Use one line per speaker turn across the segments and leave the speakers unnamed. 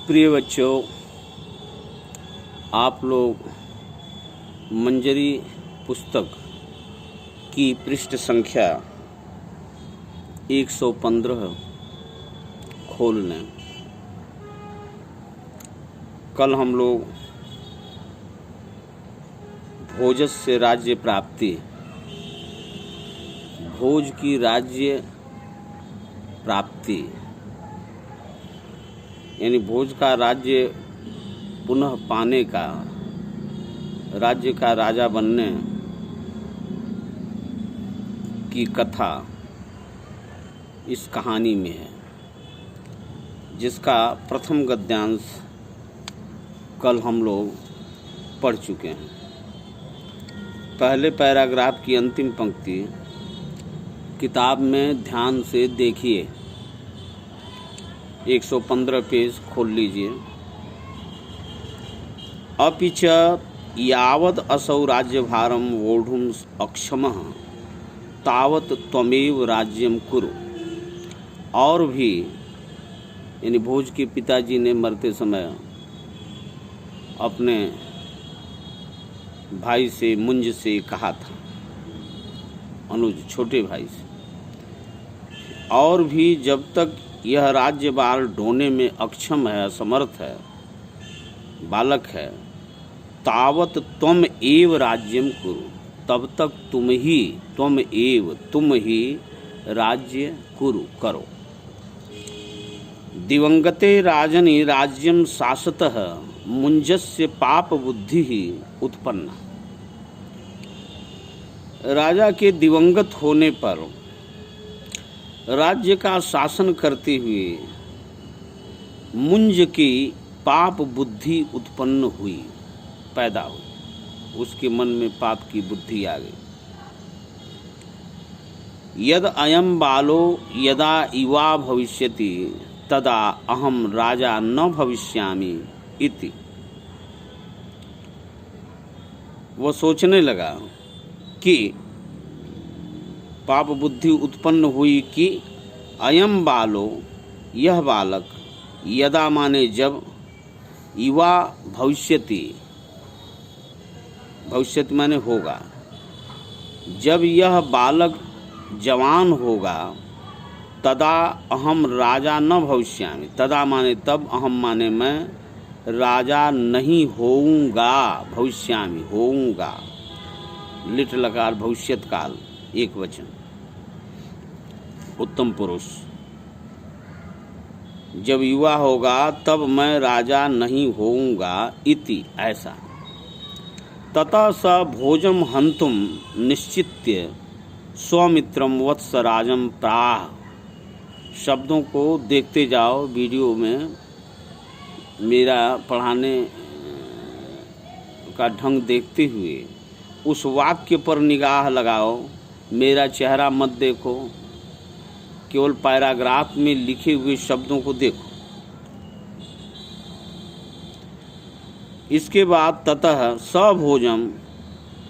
प्रिय बच्चों, आप लोग मंजरी पुस्तक की पृष्ठ संख्या 115 खोल लें। कल हम लोग भोजस्य राज्य प्राप्ति, भोज की राज्य प्राप्ति यानी भोज का राज्य पुनः पाने का, राज्य का राजा बनने की कथा इस कहानी में है, जिसका प्रथम गद्यांश कल हम लोग पढ़ चुके हैं। पहले पैराग्राफ की अंतिम पंक्ति किताब में ध्यान से देखिए। 115 पेज खोल लीजिए। अपि च यावद् असौ राज्यभारं वोढुम् अक्षमः तावत् त्वमेव राज्यं कुरु। और भी यानी भोज के पिताजी ने मरते समय अपने भाई से, मुंज से कहा था, अनुज छोटे भाई से, और भी जब तक यह राज्यभार ढोने में अक्षम है, असमर्थ है, बालक है, तावत त्वम एव राज्यम कुरु, तब तक तुम ही राज्य कुरु करो। दिवंगते राजनि राज्यम शासतः मुंजस्य पाप बुद्धि ही उत्पन्ना। राजा के दिवंगत होने पर राज्य का शासन करते हुए मुंज की पाप बुद्धि उत्पन्न हुई, पैदा हुई। उसके मन में पाप की बुद्धि आ गई। यद अयम बालो यदा युवा भविष्यति तदा अहम राजा न भविष्यामि इति। वो सोचने लगा कि पाप बुद्धि उत्पन्न हुई कि अयम बालो, यह बालक, यदा माने जब, युवा भविष्यति, भविष्यति माने होगा, जब यह बालक जवान होगा, तदा अहम राजा न भविष्यामि, तदा माने तब, अहम माने मैं, राजा नहीं होऊंगा, भविष्यामि होऊंगा, लिट लकार भविष्यत काल, एक वचन, उत्तम पुरुष। जब युवा होगा तब मैं राजा नहीं होऊंगा इति, ऐसा। ततः स भोजम हंतुम निश्चित्य स्वमित्रम वत्सराजम प्राह। शब्दों को देखते जाओ वीडियो में, मेरा पढ़ाने का ढंग देखते हुए उस वाक्य पर निगाह लगाओ, मेरा चेहरा मत देखो, केवल पैराग्राफ में लिखे हुए शब्दों को देखो। इसके बाद ततः स भोजम,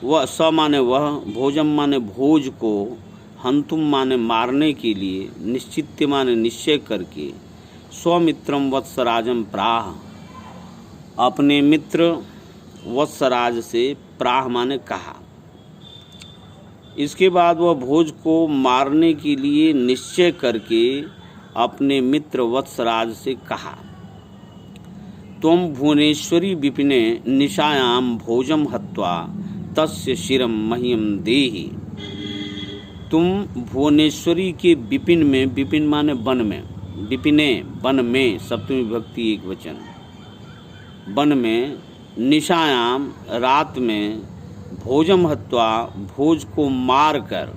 वह, स माने वह, भोजम माने भोज को, हंतुम माने मारने के लिए, निश्चित्य माने निश्चय करके, स्वमित्रम वत्सराजम प्राह, अपने मित्र वत्सराज से, प्राह माने कहा। इसके बाद वह भोज को मारने के लिए निश्चय करके अपने मित्र वत्सराज से कहा, त्वं भुवनेश्वरी विपिने निशायाम भोजम हत्वा तस्य शिरम मह्यम देहि। तुम भुवनेश्वरी के विपिन में, विपिन माने वन में, विपिने वन में, सप्तमी विभक्ति एक वचन, वन में, निशायाम रात में, भोजम हत्वा भोज को मार कर,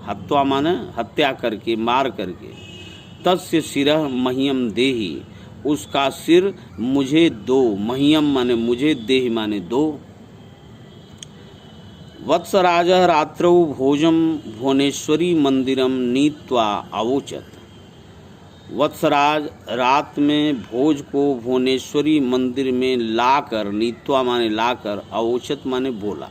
हत्वा माने हत्या करके, मार करके, तस्य शिरः मह्यम देहि, उसका सिर मुझे दो, मह्यम माने मुझे, देहि माने दो। वत्सराजः रात्रौ भोजम भुवनेश्वरी मंदिरम नीत्वा अवोचत। वत्सराज रात में भोज को भुवनेश्वरी मंदिर में लाकर, नीत्वा माने लाकर, अवोचत माने बोला।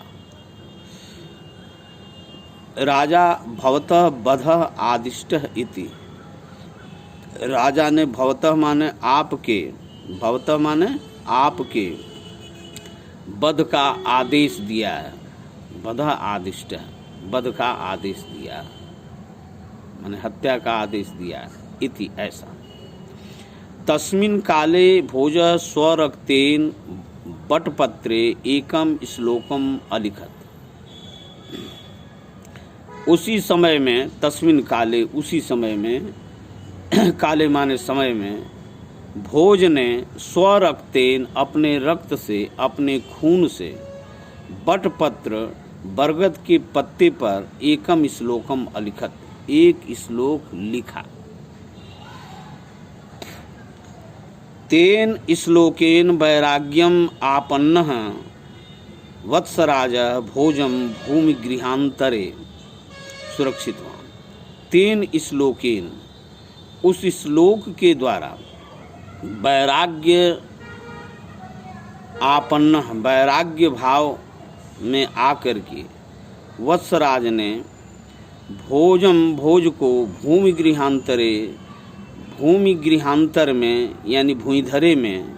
राजा भवतः बधः आदिष्टः इति। राजा ने भवतः माने आपके, भवतः माने आपके, वध का आदेश दिया है, वध आदिष्ट है, वध का आदेश दिया माने हत्या का आदेश दिया है। इति ऐसा। तस्मिन् काले भोज स्वरक्तेन बटपत्रे एकम श्लोकम अलिखत। उसी समय में, तस्मिन् काले उसी समय में, काले माने समय में, भोज ने स्वरक्तेन अपने रक्त से, अपने खून से, बटपत्र बरगद के पत्ते पर एकम श्लोकम अलिखत, एक श्लोक लिखा। तेन श्लोकेन वैराग्यम आपन्नः वत्सराज भोजम भूमिगृहांतरे सुरक्षितवान। तेन श्लोकेन, उस श्लोक के द्वारा, वैराग्य आपन्न, वैराग्य भाव में आकर के वत्सराज ने भोजम, भोज को, भूमि गृहांतरे, भूमि गृहांतर में यानी भूइधरे में,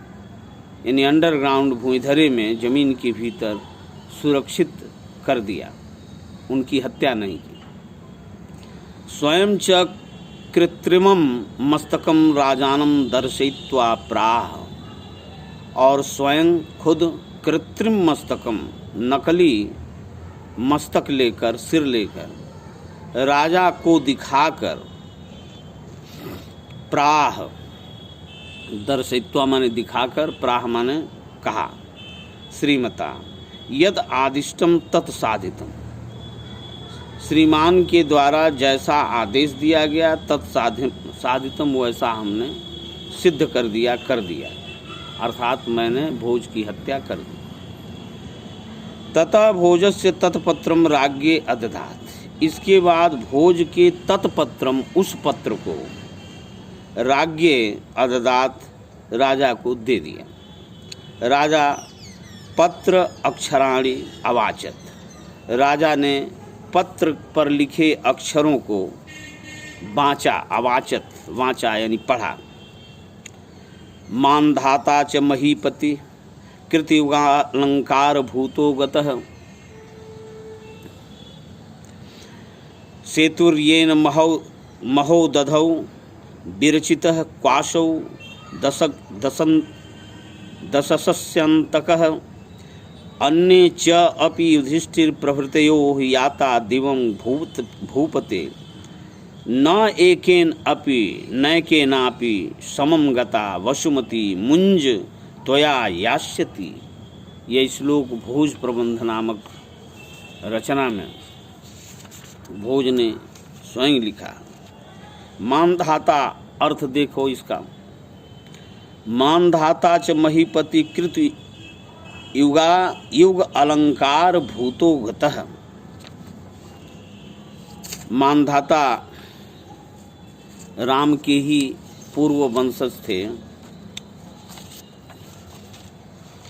यानी अंडरग्राउंड भूइधरे में, जमीन के भीतर सुरक्षित कर दिया, उनकी हत्या नहीं की। स्वयं च कृत्रिमम मस्तकम राजानम दर्शयित्वा प्राह, और स्वयं खुद कृत्रिम मस्तकम, नकली मस्तक लेकर, सिर लेकर राजा को दिखाकर, प्राह दर्शयित्वा माने दिखाकर, प्राह माने कहा, श्रीमता यद आदिष्टम तत्साधितम, श्रीमान के द्वारा जैसा आदेश दिया गया, तत्साधितम वैसा हमने सिद्ध कर दिया, अर्थात मैंने भोज की हत्या कर दी। ततः भोजस्य तत्पत्रम राज्ञे अदधात, इसके बाद भोज के तत्पत्रम, उस पत्र को, राज्ञे अददात, राजा को दे दिया। राजा पत्र अक्षराणि अवाचत, राजा ने पत्र पर लिखे अक्षरों को वाचा, अवाचत, वाचा यानी पढ़ा। मानधाता च महीपति कृतयुगालंकार भूतो गतः, सेतुर्येन महो दधौ विरचितः क्वाशौ दशस्यन्तकः, अन्ये च अपि युधिष्ठिर प्रभृतयो याता दिवं भूपते, न एकेन अपि नैकेनापि समं गता वसुमती मुंज त्वया यास्यति। यह श्लोक भोज प्रबंध नामक रचना में भोज ने स्वयं लिखा। मानधाता, अर्थ देखो इसका, मानधाता च महीपति कृत युग अलंकार भूतो गतः। मानधाता राम के ही पूर्व वंशज थे।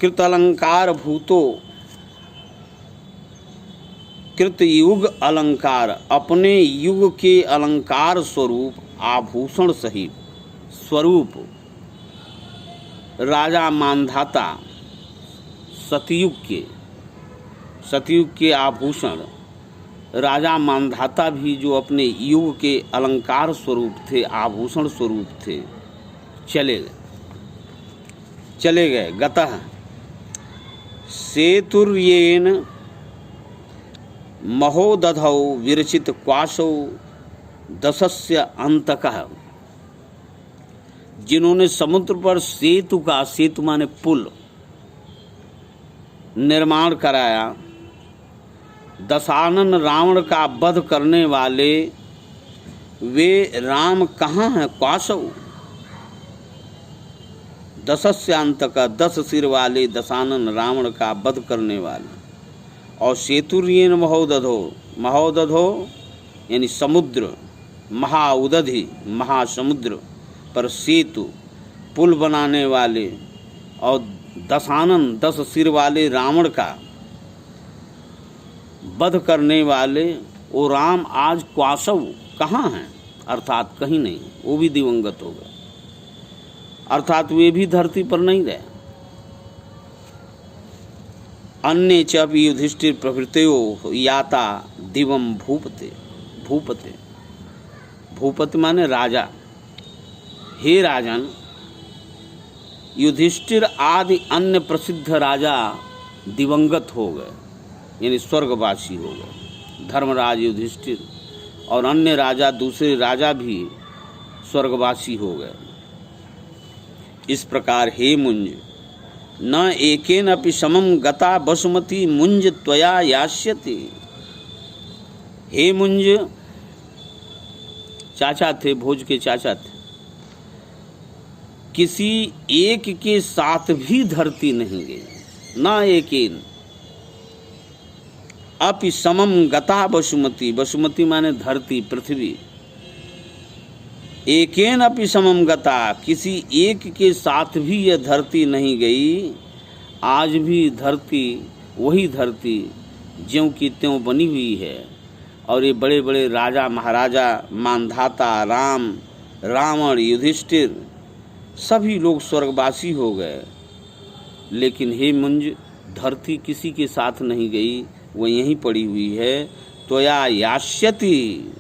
कृत अलंकार भूतो, कृत युग अलंकार, अपने युग के अलंकार स्वरूप, आभूषण सहित स्वरूप राजा मानधाता, सतयुग के आभूषण राजा मानधाता भी जो अपने युग के अलंकार स्वरूप थे, आभूषण स्वरूप थे, चले गए। गतः सेतुर्येन महोदधौ विरचित क्वाशौ दशस्य अंतकः, जिन्होंने समुद्र पर सेतु का, सेतु माने पुल, निर्माण कराया। दशानन रावण का वध करने वाले वे राम कहाँ हैं? क्वाशौ, दशस्यांतक, 10 सिर वाले दशानन रावण का वध करने वाले। और सेतुर्येन महोदधो, महोदधो यानी समुद्र, महाउदधि महासमुद्र पर सेतु, पुल बनाने वाले, और दशानन 10 सिर वाले रावण का वध करने वाले वो राम आज क्वाशव कहाँ हैं? अर्थात कहीं नहीं, वो भी दिवंगत हो गए। अर्थात वे भी धरती पर नहीं रहे। अन्य च अपि युधिष्ठिर प्रभृतयो याता दिवम भूपते। भूपते भूपति माने राजा। हे राजन, युधिष्ठिर आदि अन्य प्रसिद्ध राजा दिवंगत हो गए, यानी स्वर्गवासी हो गए। धर्मराज युधिष्ठिर और अन्य राजा, दूसरे राजा भी स्वर्गवासी हो गए। इस प्रकार हे मुंज, न एकेन अपि समम गता वसुमती मुंज त्वया यास्यति। हे मुंज, चाचा थे, भोज के चाचा थे, किसी एक के साथ भी धरती नहीं गई। न एकेन अपि समम गता वसुमती। वसुमती माने धरती, पृथ्वी। एकेन अपि समम गता, किसी एक के साथ भी यह धरती नहीं गई। आज भी धरती वही धरती ज्यों की त्यों बनी हुई है। और ये बड़े बड़े राजा महाराजा, मानधाता, राम, रावण, युधिष्ठिर, सभी लोग स्वर्गवासी हो गए। लेकिन हे मुंज, धरती किसी के साथ नहीं गई, वो यहीं पड़ी हुई है। त्वया यास्यति,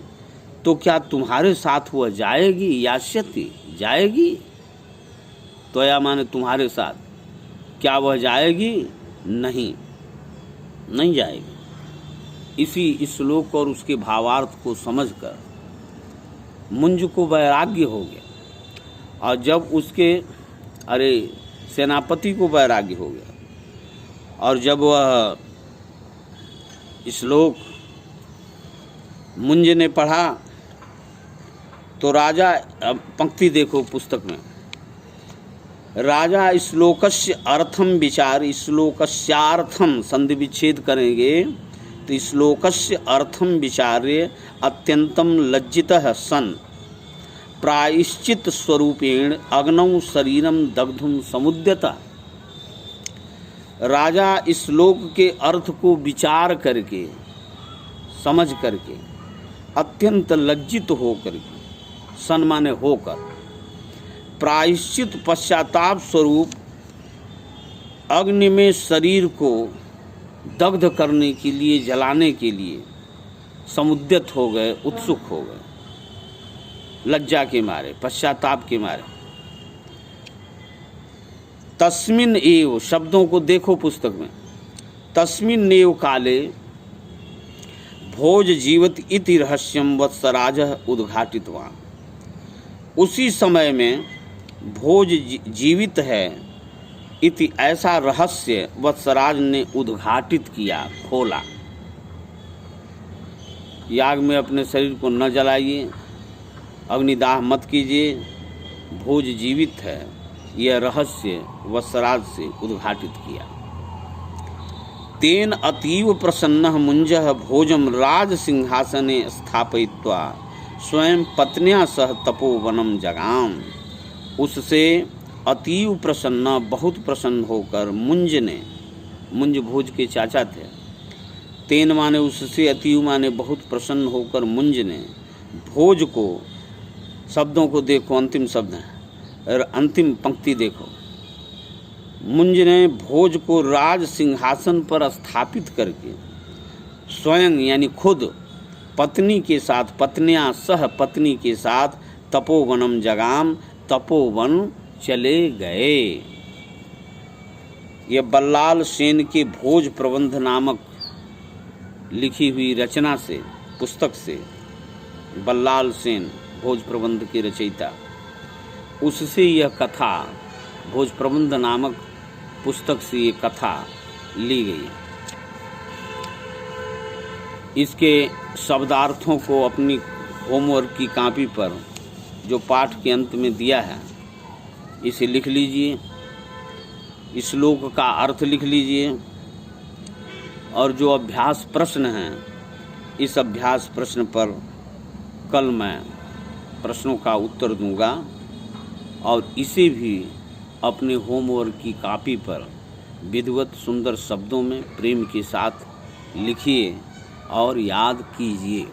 तो क्या तुम्हारे साथ वह जाएगी? यास्यति, जाएगी। त्वया माने तुम्हारे साथ। क्या वह जाएगी? नहीं, नहीं जाएगी। इसी श्लोक और उसके भावार्थ को समझकर मुंज को वैराग्य हो गया। और जब उसके सेनापति को वैराग्य हो गया, और जब वह श्लोक मुंज ने पढ़ा तो राजा, पंक्ति देखो पुस्तक में, राजा श्लोकस्य अर्थम विचार, श्लोकस्यार्थम संधि विच्छेद करेंगे तो श्लोकस्य अर्थम विचार्य अत्यंतम लज्जितः सन प्रायश्चित स्वरूपेण अग्नौ शरीरम दग्धुम समुद्यता। राजा श्लोक के अर्थ को विचार करके, समझ करके, अत्यंत लज्जित होकर के, सन माने होकर, प्रायश्चित पश्चाताप स्वरूप अग्नि में शरीर को दग्ध करने के लिए, जलाने के लिए समुद्यत हो गए, उत्सुक हो गए, लज्जा के मारे, पश्चाताप के मारे। तस्मिन एव, शब्दों को देखो पुस्तक में, तस्मिन एव काले भोज जीवत इति रहस्यम वत्सराजः उद्घाटितवान्। उसी समय में भोज जीवित है इति ऐसा रहस्य वत्सराज ने उद्घाटित किया, खोला। याग में अपने शरीर को न जलाइए, अग्निदाह मत कीजिए, भोज जीवित है, यह रहस्य वत्सराज से उद्घाटित किया। तेन अतीव प्रसन्नः मुंजः भोजम राज सिंहासने स्थापयित्वा स्वयं पत्न्या सह तपोवनम जगाम। उससे अतीव प्रसन्न, बहुत प्रसन्न होकर मुंज ने, मुंज भोज के चाचा थे, तेन माने उससे, अतीव माने बहुत प्रसन्न होकर मुंज ने भोज को, शब्दों को देखो, अंतिम शब्द है और अंतिम पंक्ति देखो, मुंज ने भोज को राज सिंहासन पर स्थापित करके स्वयं यानी खुद पत्नी के साथ, पत्नियां सह पत्नी के साथ तपोवनम जगाम, तपोवन चले गए। यह बल्लाल सेन के भोज प्रबंध नामक लिखी हुई रचना से, पुस्तक से, बल्लाल सेन भोज प्रबंध के रचयिता, उससे यह कथा, भोज प्रबंध नामक पुस्तक से ये कथा ली गई। इसके शब्दार्थों को अपनी होमवर्क की कॉपी पर जो पाठ के अंत में दिया है, इसे लिख लीजिए, इस श्लोक का अर्थ लिख लीजिए, और जो अभ्यास प्रश्न हैं, इस अभ्यास प्रश्न पर कल मैं प्रश्नों का उत्तर दूंगा। और इसे भी अपने होमवर्क की कॉपी पर विधिवत सुंदर शब्दों में प्रेम के साथ लिखिए और याद कीजिए।